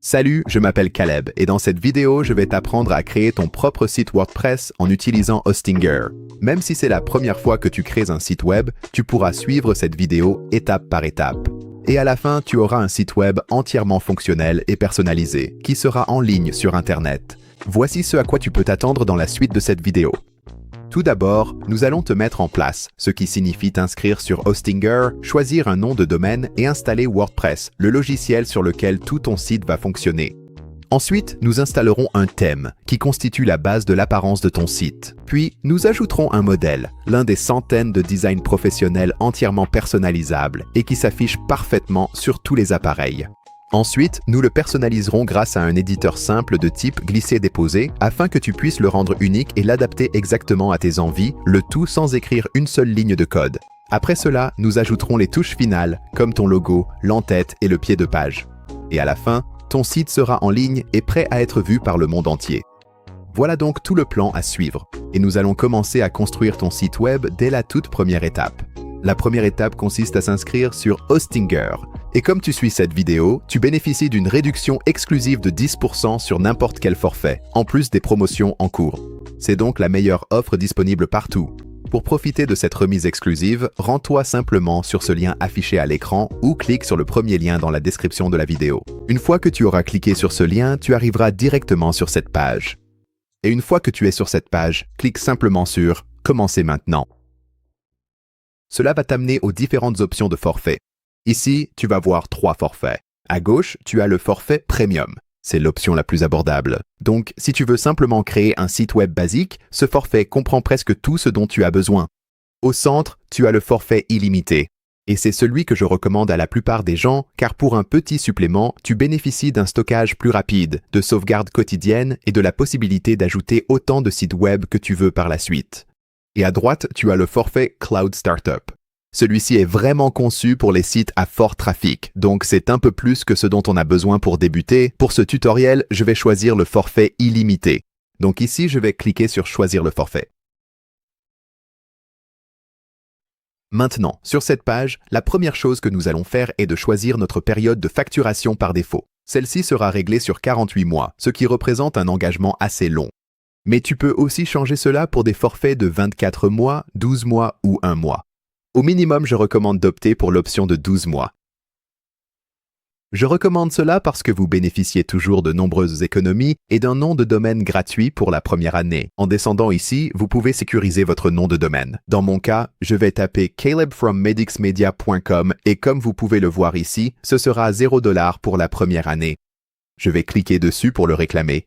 Salut, je m'appelle Caleb et dans cette vidéo, je vais t'apprendre à créer ton propre site WordPress en utilisant Hostinger. Même si c'est la première fois que tu crées un site web, tu pourras suivre cette vidéo étape par étape. Et à la fin, tu auras un site web entièrement fonctionnel et personnalisé, qui sera en ligne sur Internet. Voici ce à quoi tu peux t'attendre dans la suite de cette vidéo. Tout d'abord, nous allons te mettre en place, ce qui signifie t'inscrire sur Hostinger, choisir un nom de domaine et installer WordPress, le logiciel sur lequel tout ton site va fonctionner. Ensuite, nous installerons un thème, qui constitue la base de l'apparence de ton site. Puis, nous ajouterons un modèle, l'un des centaines de designs professionnels entièrement personnalisables et qui s'affiche parfaitement sur tous les appareils. Ensuite, nous le personnaliserons grâce à un éditeur simple de type glisser-déposer afin que tu puisses le rendre unique et l'adapter exactement à tes envies, le tout sans écrire une seule ligne de code. Après cela, nous ajouterons les touches finales, comme ton logo, l'entête et le pied de page. Et à la fin, ton site sera en ligne et prêt à être vu par le monde entier. Voilà donc tout le plan à suivre, et nous allons commencer à construire ton site web dès la toute première étape. La première étape consiste à s'inscrire sur Hostinger. Et comme tu suis cette vidéo, tu bénéficies d'une réduction exclusive de 10% sur n'importe quel forfait, en plus des promotions en cours. C'est donc la meilleure offre disponible partout. Pour profiter de cette remise exclusive, rends-toi simplement sur ce lien affiché à l'écran ou clique sur le premier lien dans la description de la vidéo. Une fois que tu auras cliqué sur ce lien, tu arriveras directement sur cette page. Et une fois que tu es sur cette page, clique simplement sur « Commencer maintenant ». Cela va t'amener aux différentes options de forfait. Ici, tu vas voir 3 forfaits. À gauche, tu as le forfait Premium. C'est l'option la plus abordable. Donc, si tu veux simplement créer un site web basique, ce forfait comprend presque tout ce dont tu as besoin. Au centre, tu as le forfait illimité. Et c'est celui que je recommande à la plupart des gens, car pour un petit supplément, tu bénéficies d'un stockage plus rapide, de sauvegarde quotidienne et de la possibilité d'ajouter autant de sites web que tu veux par la suite. Et à droite, tu as le forfait Cloud Startup. Celui-ci est vraiment conçu pour les sites à fort trafic, donc c'est un peu plus que ce dont on a besoin pour débuter. Pour ce tutoriel, je vais choisir le forfait illimité. Donc ici, je vais cliquer sur Choisir le forfait. Maintenant, sur cette page, la première chose que nous allons faire est de choisir notre période de facturation par défaut. Celle-ci sera réglée sur 48 mois, ce qui représente un engagement assez long. Mais tu peux aussi changer cela pour des forfaits de 24 mois, 12 mois ou 1 mois. Au minimum, je recommande d'opter pour l'option de 12 mois. Je recommande cela parce que vous bénéficiez toujours de nombreuses économies et d'un nom de domaine gratuit pour la première année. En descendant ici, vous pouvez sécuriser votre nom de domaine. Dans mon cas, je vais taper calebfrommedixmedia.com et comme vous pouvez le voir ici, ce sera $0 pour la première année. Je vais cliquer dessus pour le réclamer.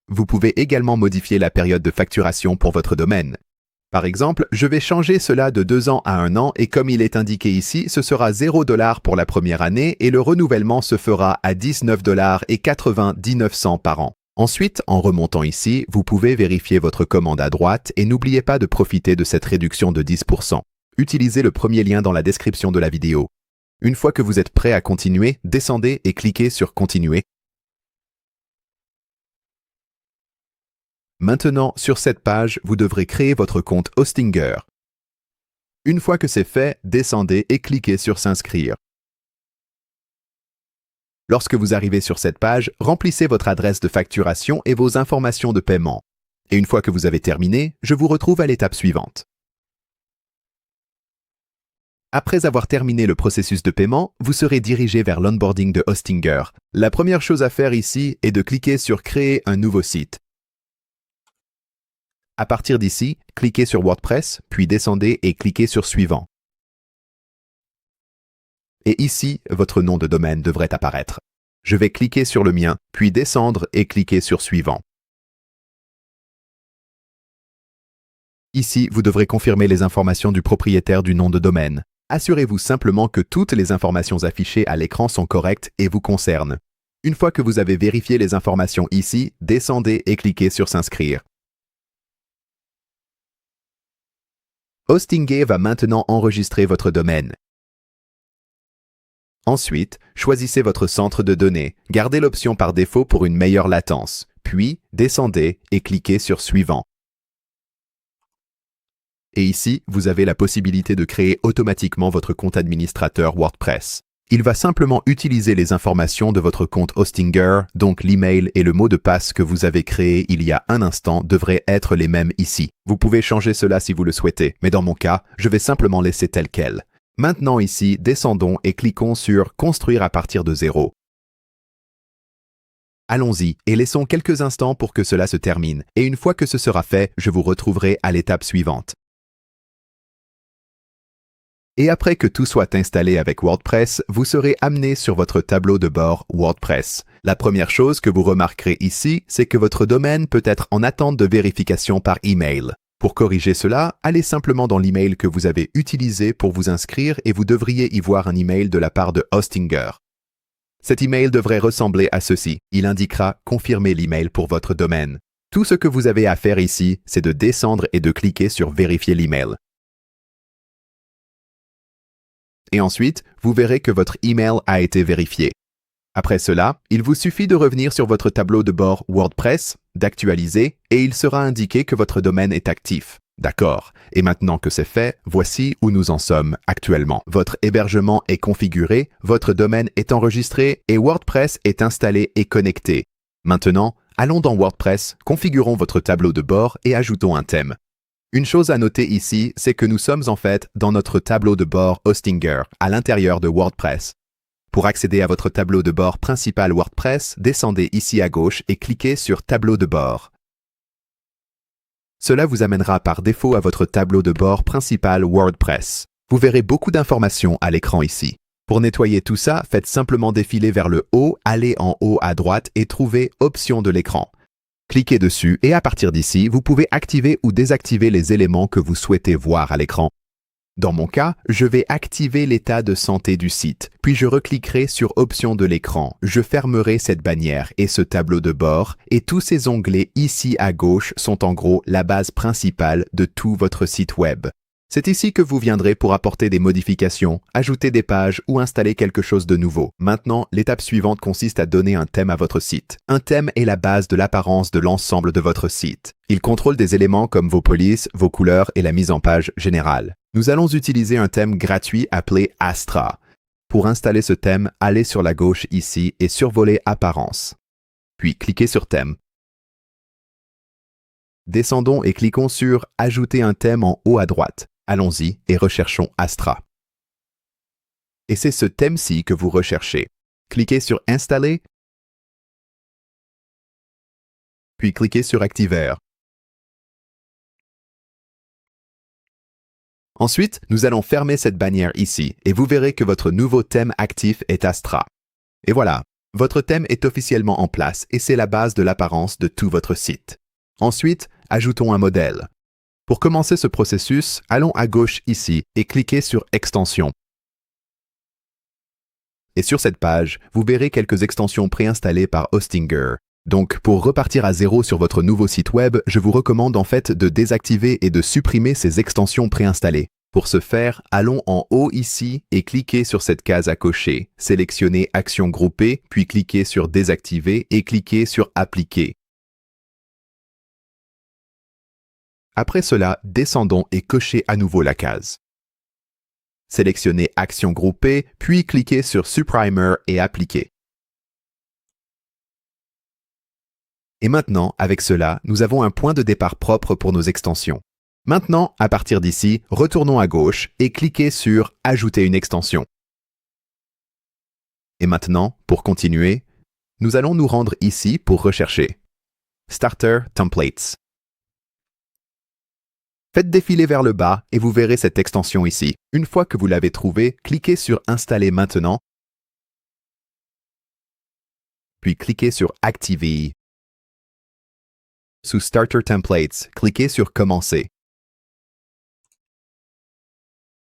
Vous pouvez également modifier la période de facturation pour votre domaine. Par exemple, je vais changer cela de 2 ans à 1 an et comme il est indiqué ici, ce sera $0 pour la première année et le renouvellement se fera à $19,99 par an. Ensuite, en remontant ici, vous pouvez vérifier votre commande à droite et n'oubliez pas de profiter de cette réduction de 10%. Utilisez le premier lien dans la description de la vidéo. Une fois que vous êtes prêt à continuer, descendez et cliquez sur Continuer. Maintenant, sur cette page, vous devrez créer votre compte Hostinger. Une fois que c'est fait, descendez et cliquez sur S'inscrire. Lorsque vous arrivez sur cette page, remplissez votre adresse de facturation et vos informations de paiement. Et une fois que vous avez terminé, je vous retrouve à l'étape suivante. Après avoir terminé le processus de paiement, vous serez dirigé vers l'onboarding de Hostinger. La première chose à faire ici est de cliquer sur Créer un nouveau site. À partir d'ici, cliquez sur WordPress, puis descendez et cliquez sur Suivant. Et ici, votre nom de domaine devrait apparaître. Je vais cliquer sur le mien, puis descendre et cliquer sur Suivant. Ici, vous devrez confirmer les informations du propriétaire du nom de domaine. Assurez-vous simplement que toutes les informations affichées à l'écran sont correctes et vous concernent. Une fois que vous avez vérifié les informations ici, descendez et cliquez sur S'inscrire. Hostinger va maintenant enregistrer votre domaine. Ensuite, choisissez votre centre de données. Gardez l'option par défaut pour une meilleure latence. Puis, descendez et cliquez sur Suivant. Et ici, vous avez la possibilité de créer automatiquement votre compte administrateur WordPress. Il va simplement utiliser les informations de votre compte Hostinger, donc l'email et le mot de passe que vous avez créé il y a un instant devraient être les mêmes ici. Vous pouvez changer cela si vous le souhaitez, mais dans mon cas, je vais simplement laisser tel quel. Maintenant ici, descendons et cliquons sur « Construire à partir de zéro ». Allons-y et laissons quelques instants pour que cela se termine. Et une fois que ce sera fait, je vous retrouverai à l'étape suivante. Et après que tout soit installé avec WordPress, vous serez amené sur votre tableau de bord WordPress. La première chose que vous remarquerez ici, c'est que votre domaine peut être en attente de vérification par email. Pour corriger cela, allez simplement dans l'email que vous avez utilisé pour vous inscrire et vous devriez y voir un email de la part de Hostinger. Cet email devrait ressembler à ceci. Il indiquera « Confirmer l'email pour votre domaine ». Tout ce que vous avez à faire ici, c'est de descendre et de cliquer sur « Vérifier l'email ». Et ensuite, vous verrez que votre email a été vérifié. Après cela, il vous suffit de revenir sur votre tableau de bord WordPress, d'actualiser, et il sera indiqué que votre domaine est actif. D'accord. Et maintenant que c'est fait, voici où nous en sommes actuellement. Votre hébergement est configuré, votre domaine est enregistré et WordPress est installé et connecté. Maintenant, allons dans WordPress, configurons votre tableau de bord et ajoutons un thème. Une chose à noter ici, c'est que nous sommes en fait dans notre tableau de bord Hostinger, à l'intérieur de WordPress. Pour accéder à votre tableau de bord principal WordPress, descendez ici à gauche et cliquez sur Tableau de bord. Cela vous amènera par défaut à votre tableau de bord principal WordPress. Vous verrez beaucoup d'informations à l'écran ici. Pour nettoyer tout ça, faites simplement défiler vers le haut, allez en haut à droite et trouvez Options de l'écran. Cliquez dessus et à partir d'ici, vous pouvez activer ou désactiver les éléments que vous souhaitez voir à l'écran. Dans mon cas, je vais activer l'état de santé du site, puis je recliquerai sur Options de l'écran. Je fermerai cette bannière et ce tableau de bord, et tous ces onglets ici à gauche sont en gros la base principale de tout votre site web. C'est ici que vous viendrez pour apporter des modifications, ajouter des pages ou installer quelque chose de nouveau. Maintenant, l'étape suivante consiste à donner un thème à votre site. Un thème est la base de l'apparence de l'ensemble de votre site. Il contrôle des éléments comme vos polices, vos couleurs et la mise en page générale. Nous allons utiliser un thème gratuit appelé Astra. Pour installer ce thème, allez sur la gauche ici et survolez Apparence. Puis cliquez sur Thème. Descendons et cliquons sur Ajouter un thème en haut à droite. Allons-y et recherchons Astra. Et c'est ce thème-ci que vous recherchez. Cliquez sur Installer, puis cliquez sur Activer. Ensuite, nous allons fermer cette bannière ici et vous verrez que votre nouveau thème actif est Astra. Et voilà, votre thème est officiellement en place et c'est la base de l'apparence de tout votre site. Ensuite, ajoutons un modèle. Pour commencer ce processus, allons à gauche ici et cliquez sur Extensions. Et sur cette page, vous verrez quelques extensions préinstallées par Hostinger. Donc, pour repartir à zéro sur votre nouveau site web, je vous recommande en fait de désactiver et de supprimer ces extensions préinstallées. Pour ce faire, allons en haut ici et cliquez sur cette case à cocher. Sélectionnez Actions groupées, puis cliquez sur Désactiver et cliquez sur Appliquer. Après cela, descendons et cochez à nouveau la case. Sélectionnez Actions groupées, puis cliquez sur Supprimer et Appliquer. Et maintenant, avec cela, nous avons un point de départ propre pour nos extensions. Maintenant, à partir d'ici, retournons à gauche et cliquez sur Ajouter une extension. Et maintenant, pour continuer, nous allons nous rendre ici pour rechercher Starter Templates. Faites défiler vers le bas et vous verrez cette extension ici. Une fois que vous l'avez trouvée, cliquez sur Installer maintenant, puis cliquez sur Activer. Sous Starter Templates, cliquez sur Commencer.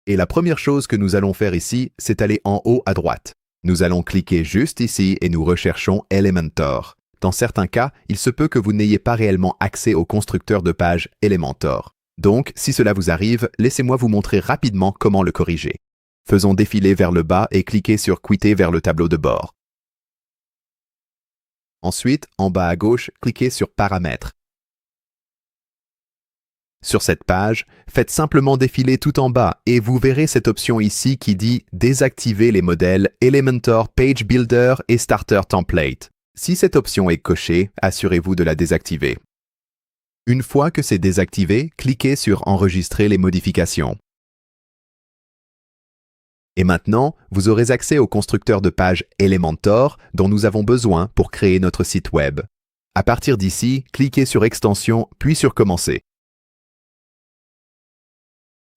Et la première chose que nous allons faire ici, c'est aller en haut à droite. Nous allons cliquer juste ici et nous recherchons Elementor. Dans certains cas, il se peut que vous n'ayez pas réellement accès au constructeur de page Elementor. Donc, si cela vous arrive, laissez-moi vous montrer rapidement comment le corriger. Faisons défiler vers le bas et cliquez sur Quitter vers le tableau de bord. Ensuite, en bas à gauche, cliquez sur Paramètres. Sur cette page, faites simplement défiler tout en bas et vous verrez cette option ici qui dit « Désactiver les modèles Elementor Page Builder et Starter Template ». Si cette option est cochée, assurez-vous de la désactiver. Une fois que c'est désactivé, cliquez sur « Enregistrer les modifications ». Et maintenant, vous aurez accès au constructeur de page Elementor dont nous avons besoin pour créer notre site web. À partir d'ici, cliquez sur « Extension » puis sur « Commencer ».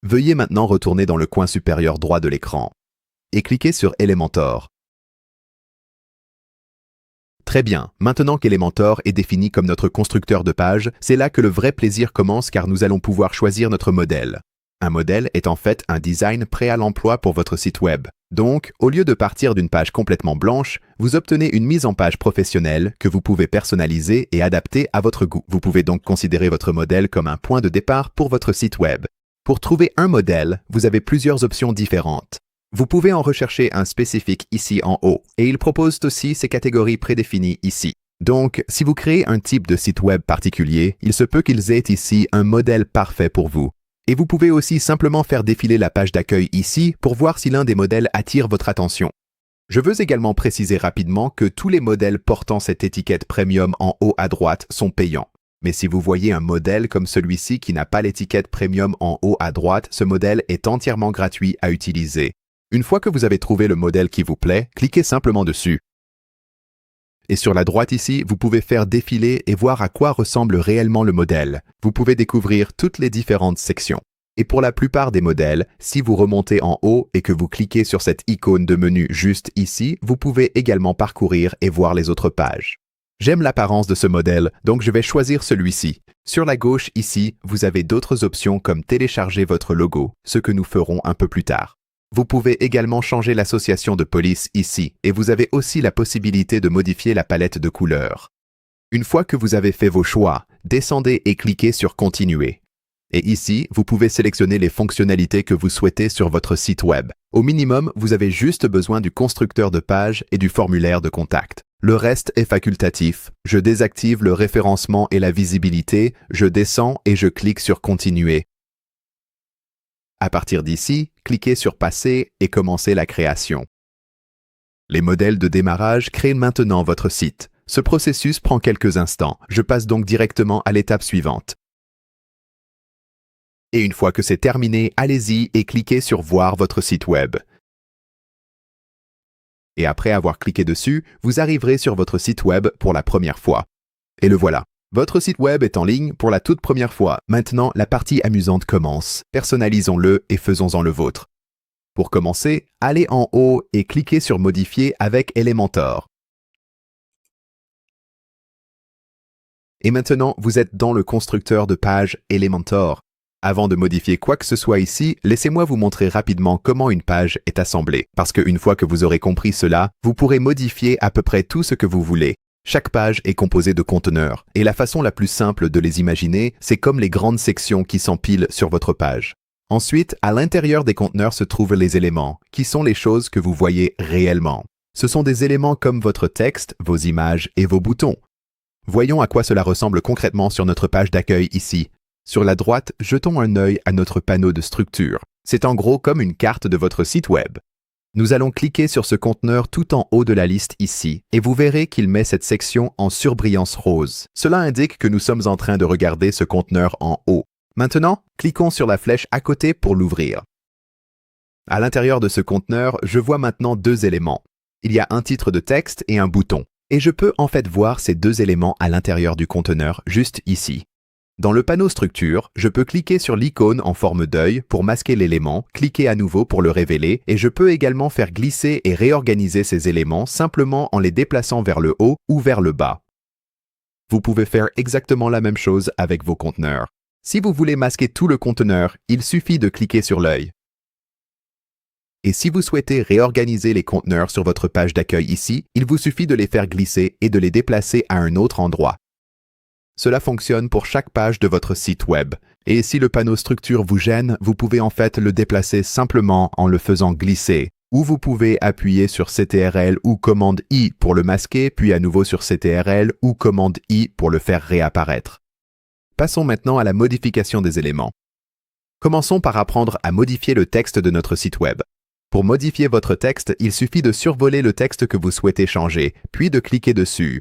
Veuillez maintenant retourner dans le coin supérieur droit de l'écran et cliquez sur Elementor. Très bien, maintenant qu'Elementor est défini comme notre constructeur de page, c'est là que le vrai plaisir commence car nous allons pouvoir choisir notre modèle. Un modèle est en fait un design prêt à l'emploi pour votre site web. Donc, au lieu de partir d'une page complètement blanche, vous obtenez une mise en page professionnelle que vous pouvez personnaliser et adapter à votre goût. Vous pouvez donc considérer votre modèle comme un point de départ pour votre site web. Pour trouver un modèle, vous avez plusieurs options différentes. Vous pouvez en rechercher un spécifique ici en haut, et ils proposent aussi ces catégories prédéfinies ici. Donc, si vous créez un type de site web particulier, il se peut qu'ils aient ici un modèle parfait pour vous. Et vous pouvez aussi simplement faire défiler la page d'accueil ici pour voir si l'un des modèles attire votre attention. Je veux également préciser rapidement que tous les modèles portant cette étiquette Premium en haut à droite sont payants. Mais si vous voyez un modèle comme celui-ci qui n'a pas l'étiquette Premium en haut à droite, ce modèle est entièrement gratuit à utiliser. Une fois que vous avez trouvé le modèle qui vous plaît, cliquez simplement dessus. Et sur la droite ici, vous pouvez faire défiler et voir à quoi ressemble réellement le modèle. Vous pouvez découvrir toutes les différentes sections. Et pour la plupart des modèles, si vous remontez en haut et que vous cliquez sur cette icône de menu juste ici, vous pouvez également parcourir et voir les autres pages. J'aime l'apparence de ce modèle, donc je vais choisir celui-ci. Sur la gauche ici, vous avez d'autres options comme télécharger votre logo, ce que nous ferons un peu plus tard. Vous pouvez également changer l'association de police ici, et vous avez aussi la possibilité de modifier la palette de couleurs. Une fois que vous avez fait vos choix, descendez et cliquez sur Continuer. Et ici, vous pouvez sélectionner les fonctionnalités que vous souhaitez sur votre site web. Au minimum, vous avez juste besoin du constructeur de page et du formulaire de contact. Le reste est facultatif. Je désactive le référencement et la visibilité, je descends et je clique sur Continuer. À partir d'ici, cliquez sur Passer et commencez la création. Les modèles de démarrage créent maintenant votre site. Ce processus prend quelques instants. Je passe donc directement à l'étape suivante. Et une fois que c'est terminé, allez-y et cliquez sur Voir votre site web. Et après avoir cliqué dessus, vous arriverez sur votre site web pour la première fois. Et le voilà. Votre site web est en ligne pour la toute première fois. Maintenant, la partie amusante commence. Personnalisons-le et faisons-en le vôtre. Pour commencer, allez en haut et cliquez sur Modifier avec Elementor. Et maintenant, vous êtes dans le constructeur de page Elementor. Avant de modifier quoi que ce soit ici, laissez-moi vous montrer rapidement comment une page est assemblée. Parce qu'une fois que vous aurez compris cela, vous pourrez modifier à peu près tout ce que vous voulez. Chaque page est composée de conteneurs, et la façon la plus simple de les imaginer, c'est comme les grandes sections qui s'empilent sur votre page. Ensuite, à l'intérieur des conteneurs se trouvent les éléments, qui sont les choses que vous voyez réellement. Ce sont des éléments comme votre texte, vos images et vos boutons. Voyons à quoi cela ressemble concrètement sur notre page d'accueil ici. Sur la droite, jetons un œil à notre panneau de structure. C'est en gros comme une carte de votre site web. Nous allons cliquer sur ce conteneur tout en haut de la liste ici, et vous verrez qu'il met cette section en surbrillance rose. Cela indique que nous sommes en train de regarder ce conteneur en haut. Maintenant, cliquons sur la flèche à côté pour l'ouvrir. À l'intérieur de ce conteneur, je vois maintenant deux éléments. Il y a un titre de texte et un bouton. Et je peux en fait voir ces deux éléments à l'intérieur du conteneur, juste ici. Dans le panneau Structure, je peux cliquer sur l'icône en forme d'œil pour masquer l'élément, cliquer à nouveau pour le révéler, et je peux également faire glisser et réorganiser ces éléments simplement en les déplaçant vers le haut ou vers le bas. Vous pouvez faire exactement la même chose avec vos conteneurs. Si vous voulez masquer tout le conteneur, il suffit de cliquer sur l'œil. Et si vous souhaitez réorganiser les conteneurs sur votre page d'accueil ici, il vous suffit de les faire glisser et de les déplacer à un autre endroit. Cela fonctionne pour chaque page de votre site web. Et si le panneau Structure vous gêne, vous pouvez en fait le déplacer simplement en le faisant glisser. Ou vous pouvez appuyer sur CTRL ou commande I pour le masquer, puis à nouveau sur CTRL ou commande I pour le faire réapparaître. Passons maintenant à la modification des éléments. Commençons par apprendre à modifier le texte de notre site web. Pour modifier votre texte, il suffit de survoler le texte que vous souhaitez changer, puis de cliquer dessus.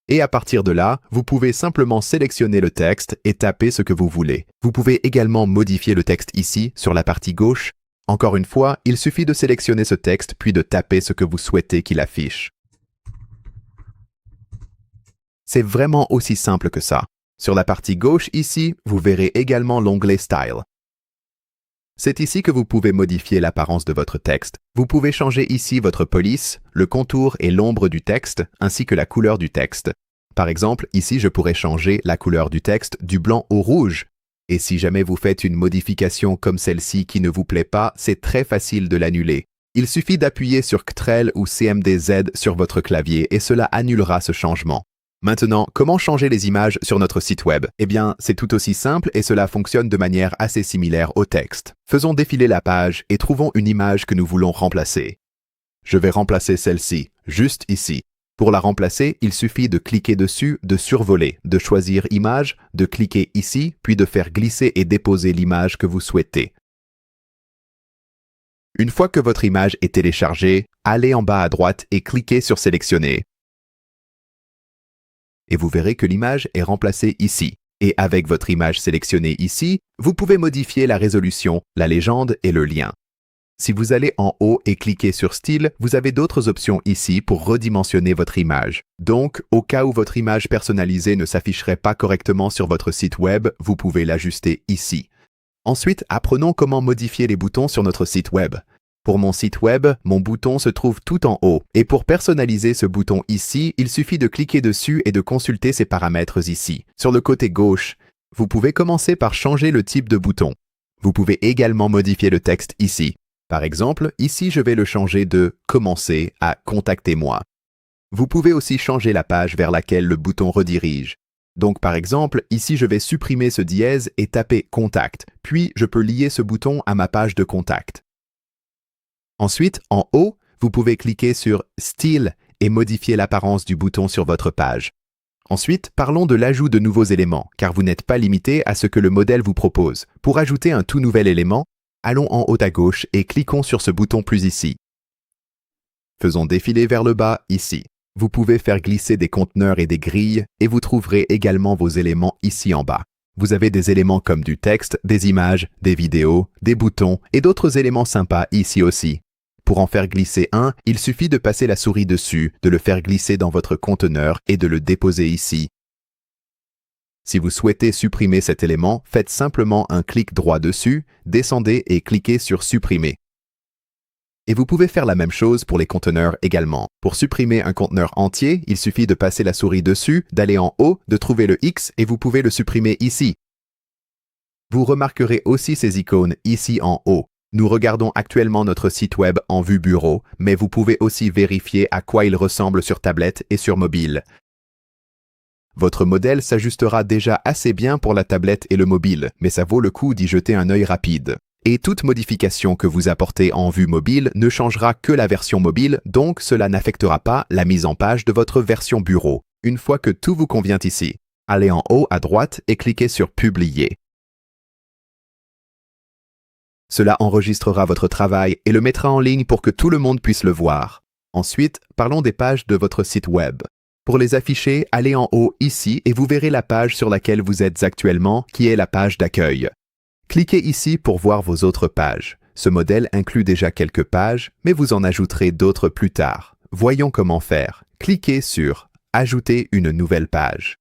Et à partir de là, vous pouvez simplement sélectionner le texte et taper ce que vous voulez. Vous pouvez également modifier le texte ici, sur la partie gauche. Encore une fois, il suffit de sélectionner ce texte puis de taper ce que vous souhaitez qu'il affiche. C'est vraiment aussi simple que ça. Sur la partie gauche ici, vous verrez également l'onglet Style. C'est ici que vous pouvez modifier l'apparence de votre texte. Vous pouvez changer ici votre police, le contour et l'ombre du texte, ainsi que la couleur du texte. Par exemple, ici je pourrais changer la couleur du texte du blanc au rouge. Et si jamais vous faites une modification comme celle-ci qui ne vous plaît pas, c'est très facile de l'annuler. Il suffit d'appuyer sur Ctrl ou CMD-Z sur votre clavier et cela annulera ce changement. Maintenant, comment changer les images sur notre site web? Eh bien, c'est tout aussi simple et cela fonctionne de manière assez similaire au texte. Faisons défiler la page et trouvons une image que nous voulons remplacer. Je vais remplacer celle-ci, juste ici. Pour la remplacer, il suffit de cliquer dessus, de survoler, de choisir Image, de cliquer ici, puis de faire glisser et déposer l'image que vous souhaitez. Une fois que votre image est téléchargée, allez en bas à droite et cliquez sur Sélectionner. Et vous verrez que l'image est remplacée ici. Et avec votre image sélectionnée ici, vous pouvez modifier la résolution, la légende et le lien. Si vous allez en haut et cliquez sur Style, vous avez d'autres options ici pour redimensionner votre image. Donc, au cas où votre image personnalisée ne s'afficherait pas correctement sur votre site web, vous pouvez l'ajuster ici. Ensuite, apprenons comment modifier les boutons sur notre site web. Pour mon site web, mon bouton se trouve tout en haut. Et pour personnaliser ce bouton ici, il suffit de cliquer dessus et de consulter ses paramètres ici. Sur le côté gauche, vous pouvez commencer par changer le type de bouton. Vous pouvez également modifier le texte ici. Par exemple, ici je vais le changer de « Commencer » à « Contactez-moi ». Vous pouvez aussi changer la page vers laquelle le bouton redirige. Donc par exemple, ici je vais supprimer ce dièse et taper « Contact », puis je peux lier ce bouton à ma page de contact. Ensuite, en haut, vous pouvez cliquer sur « Style » et modifier l'apparence du bouton sur votre page. Ensuite, parlons de l'ajout de nouveaux éléments, car vous n'êtes pas limité à ce que le modèle vous propose. Pour ajouter un tout nouvel élément, allons en haut à gauche et cliquons sur ce bouton plus ici. Faisons défiler vers le bas ici. Vous pouvez faire glisser des conteneurs et des grilles et vous trouverez également vos éléments ici en bas. Vous avez des éléments comme du texte, des images, des vidéos, des boutons et d'autres éléments sympas ici aussi. Pour en faire glisser un, il suffit de passer la souris dessus, de le faire glisser dans votre conteneur et de le déposer ici. Si vous souhaitez supprimer cet élément, faites simplement un clic droit dessus, descendez et cliquez sur Supprimer. Et vous pouvez faire la même chose pour les conteneurs également. Pour supprimer un conteneur entier, il suffit de passer la souris dessus, d'aller en haut, de trouver le X et vous pouvez le supprimer ici. Vous remarquerez aussi ces icônes ici en haut. Nous regardons actuellement notre site web en vue bureau, mais vous pouvez aussi vérifier à quoi il ressemble sur tablette et sur mobile. Votre modèle s'ajustera déjà assez bien pour la tablette et le mobile, mais ça vaut le coup d'y jeter un œil rapide. Et toute modification que vous apportez en vue mobile ne changera que la version mobile, donc cela n'affectera pas la mise en page de votre version bureau. Une fois que tout vous convient ici, allez en haut à droite et cliquez sur Publier. Cela enregistrera votre travail et le mettra en ligne pour que tout le monde puisse le voir. Ensuite, parlons des pages de votre site web. Pour les afficher, allez en haut ici et vous verrez la page sur laquelle vous êtes actuellement, qui est la page d'accueil. Cliquez ici pour voir vos autres pages. Ce modèle inclut déjà quelques pages, mais vous en ajouterez d'autres plus tard. Voyons comment faire. Cliquez sur « Ajouter une nouvelle page ».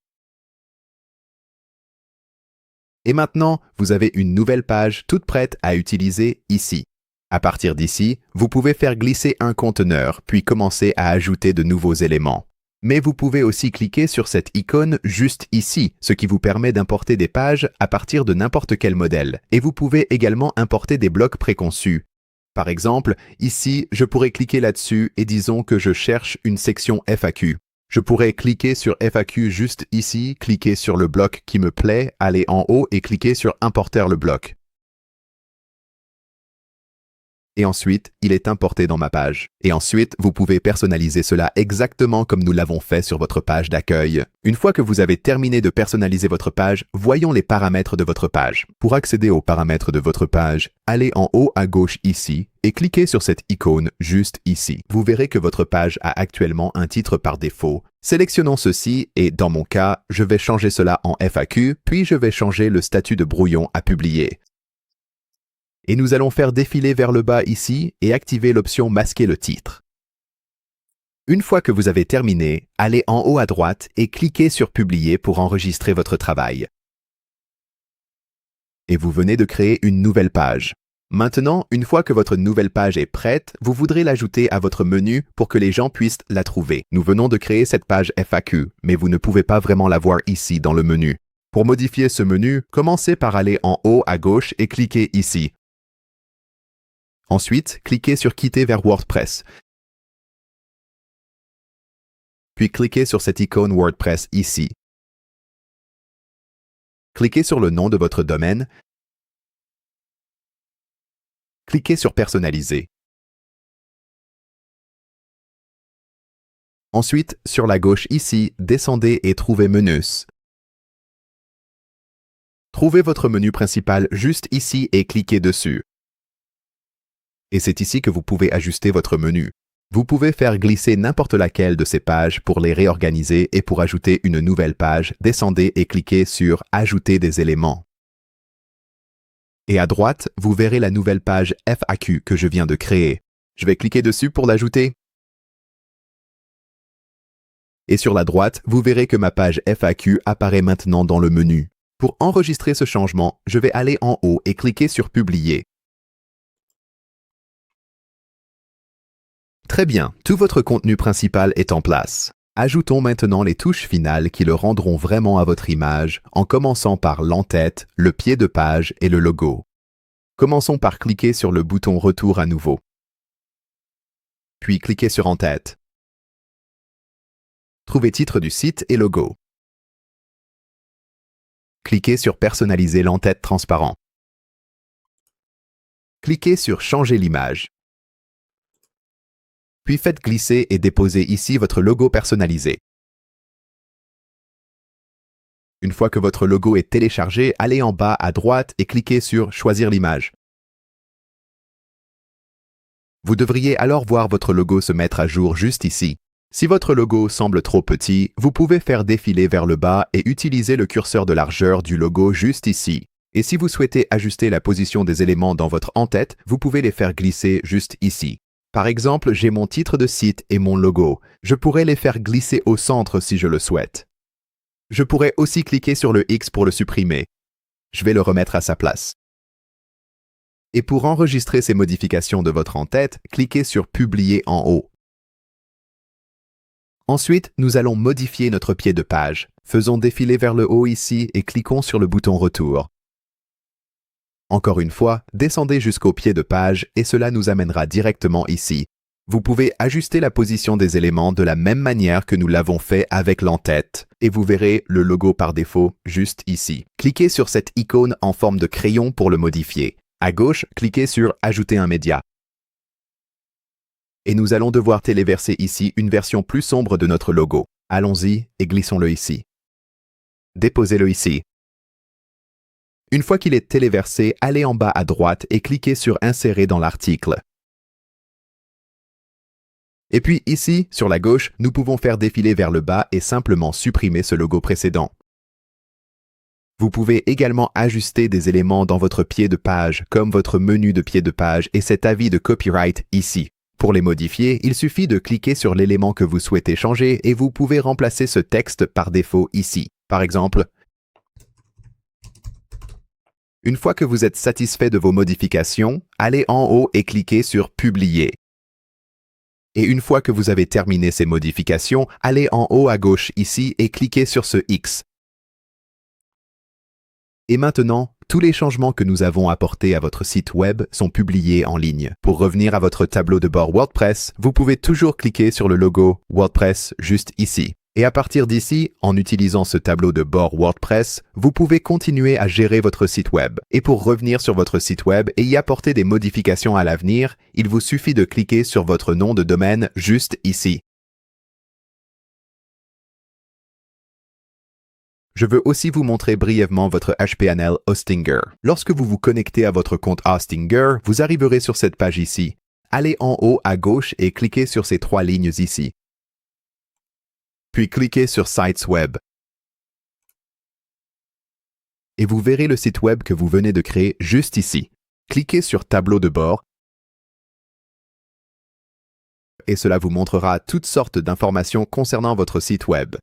Et maintenant, vous avez une nouvelle page toute prête à utiliser ici. À partir d'ici, vous pouvez faire glisser un conteneur, puis commencer à ajouter de nouveaux éléments. Mais vous pouvez aussi cliquer sur cette icône juste ici, ce qui vous permet d'importer des pages à partir de n'importe quel modèle. Et vous pouvez également importer des blocs préconçus. Par exemple, ici, je pourrais cliquer là-dessus et disons que je cherche une section FAQ. Je pourrais cliquer sur FAQ juste ici, cliquer sur le bloc qui me plaît, aller en haut et cliquer sur Importer le bloc. Et ensuite, il est importé dans ma page. Et ensuite, vous pouvez personnaliser cela exactement comme nous l'avons fait sur votre page d'accueil. Une fois que vous avez terminé de personnaliser votre page, voyons les paramètres de votre page. Pour accéder aux paramètres de votre page, allez en haut à gauche ici et cliquez sur cette icône juste ici. Vous verrez que votre page a actuellement un titre par défaut. Sélectionnons ceci et, dans mon cas, je vais changer cela en FAQ, puis je vais changer le statut de brouillon à publier. Et nous allons faire défiler vers le bas ici et activer l'option masquer le titre. Une fois que vous avez terminé, allez en haut à droite et cliquez sur publier pour enregistrer votre travail. Et vous venez de créer une nouvelle page. Maintenant, une fois que votre nouvelle page est prête, vous voudrez l'ajouter à votre menu pour que les gens puissent la trouver. Nous venons de créer cette page FAQ, mais vous ne pouvez pas vraiment la voir ici dans le menu. Pour modifier ce menu, commencez par aller en haut à gauche et cliquez ici. Ensuite, cliquez sur « Quitter vers WordPress ». Puis cliquez sur cette icône WordPress ici. Cliquez sur le nom de votre domaine. Cliquez sur « Personnaliser ». Ensuite, sur la gauche ici, descendez et trouvez « Menus ». Trouvez votre menu principal juste ici et cliquez dessus. Et c'est ici que vous pouvez ajuster votre menu. Vous pouvez faire glisser n'importe laquelle de ces pages pour les réorganiser et pour ajouter une nouvelle page, descendez et cliquez sur « Ajouter des éléments ». Et à droite, vous verrez la nouvelle page FAQ que je viens de créer. Je vais cliquer dessus pour l'ajouter. Et sur la droite, vous verrez que ma page FAQ apparaît maintenant dans le menu. Pour enregistrer ce changement, je vais aller en haut et cliquer sur « Publier ». Très bien, tout votre contenu principal est en place. Ajoutons maintenant les touches finales qui le rendront vraiment à votre image, en commençant par l'en-tête, le pied de page et le logo. Commençons par cliquer sur le bouton Retour à nouveau. Puis cliquez sur en-tête. Trouvez titre du site et logo. Cliquez sur Personnaliser l'en-tête transparent. Cliquez sur Changer l'image. Puis faites glisser et déposer ici votre logo personnalisé. Une fois que votre logo est téléchargé, allez en bas à droite et cliquez sur « Choisir l'image ». Vous devriez alors voir votre logo se mettre à jour juste ici. Si votre logo semble trop petit, vous pouvez faire défiler vers le bas et utiliser le curseur de largeur du logo juste ici. Et si vous souhaitez ajuster la position des éléments dans votre en-tête, vous pouvez les faire glisser juste ici. Par exemple, j'ai mon titre de site et mon logo. Je pourrais les faire glisser au centre si je le souhaite. Je pourrais aussi cliquer sur le X pour le supprimer. Je vais le remettre à sa place. Et pour enregistrer ces modifications de votre en-tête, cliquez sur « Publier » en haut. Ensuite, nous allons modifier notre pied de page. Faisons défiler vers le haut ici et cliquons sur le bouton « Retour ». Encore une fois, descendez jusqu'au pied de page et cela nous amènera directement ici. Vous pouvez ajuster la position des éléments de la même manière que nous l'avons fait avec l'en-tête. Et vous verrez le logo par défaut juste ici. Cliquez sur cette icône en forme de crayon pour le modifier. À gauche, cliquez sur « Ajouter un média ». Et nous allons devoir téléverser ici une version plus sombre de notre logo. Allons-y et glissons-le ici. Déposez-le ici. Une fois qu'il est téléversé, allez en bas à droite et cliquez sur « Insérer dans l'article ». Et puis ici, sur la gauche, nous pouvons faire défiler vers le bas et simplement supprimer ce logo précédent. Vous pouvez également ajuster des éléments dans votre pied de page, comme votre menu de pied de page et cet avis de copyright ici. Pour les modifier, il suffit de cliquer sur l'élément que vous souhaitez changer et vous pouvez remplacer ce texte par défaut ici. Par exemple, une fois que vous êtes satisfait de vos modifications, allez en haut et cliquez sur « Publier ». Et une fois que vous avez terminé ces modifications, allez en haut à gauche ici et cliquez sur ce X. Et maintenant, tous les changements que nous avons apportés à votre site web sont publiés en ligne. Pour revenir à votre tableau de bord WordPress, vous pouvez toujours cliquer sur le logo WordPress juste ici. Et à partir d'ici, en utilisant ce tableau de bord WordPress, vous pouvez continuer à gérer votre site web. Et pour revenir sur votre site web et y apporter des modifications à l'avenir, il vous suffit de cliquer sur votre nom de domaine juste ici. Je veux aussi vous montrer brièvement votre HPNL Hostinger. Lorsque vous vous connectez à votre compte Hostinger, vous arriverez sur cette page ici. Allez en haut à gauche et cliquez sur ces 3 lignes ici. Puis cliquez sur Sites Web. Et vous verrez le site web que vous venez de créer juste ici. Cliquez sur Tableau de bord et cela vous montrera toutes sortes d'informations concernant votre site web.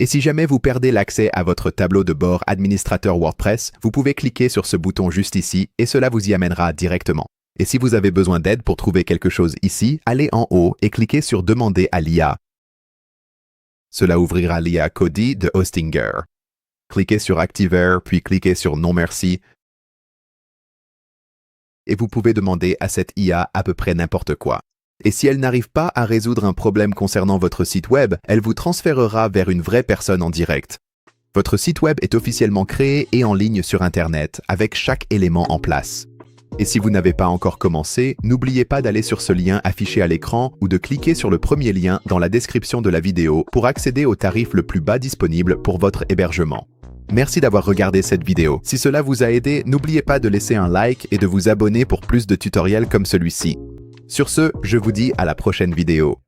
Et si jamais vous perdez l'accès à votre tableau de bord administrateur WordPress, vous pouvez cliquer sur ce bouton juste ici et cela vous y amènera directement. Et si vous avez besoin d'aide pour trouver quelque chose ici, allez en haut et cliquez sur Demander à l'IA. Cela ouvrira l'IA Cody de Hostinger. Cliquez sur Activer, puis cliquez sur Non merci. Et vous pouvez demander à cette IA à peu près n'importe quoi. Et si elle n'arrive pas à résoudre un problème concernant votre site web, elle vous transférera vers une vraie personne en direct. Votre site web est officiellement créé et en ligne sur Internet, avec chaque élément en place. Et si vous n'avez pas encore commencé, n'oubliez pas d'aller sur ce lien affiché à l'écran ou de cliquer sur le premier lien dans la description de la vidéo pour accéder au tarif le plus bas disponible pour votre hébergement. Merci d'avoir regardé cette vidéo. Si cela vous a aidé, n'oubliez pas de laisser un like et de vous abonner pour plus de tutoriels comme celui-ci. Sur ce, je vous dis à la prochaine vidéo.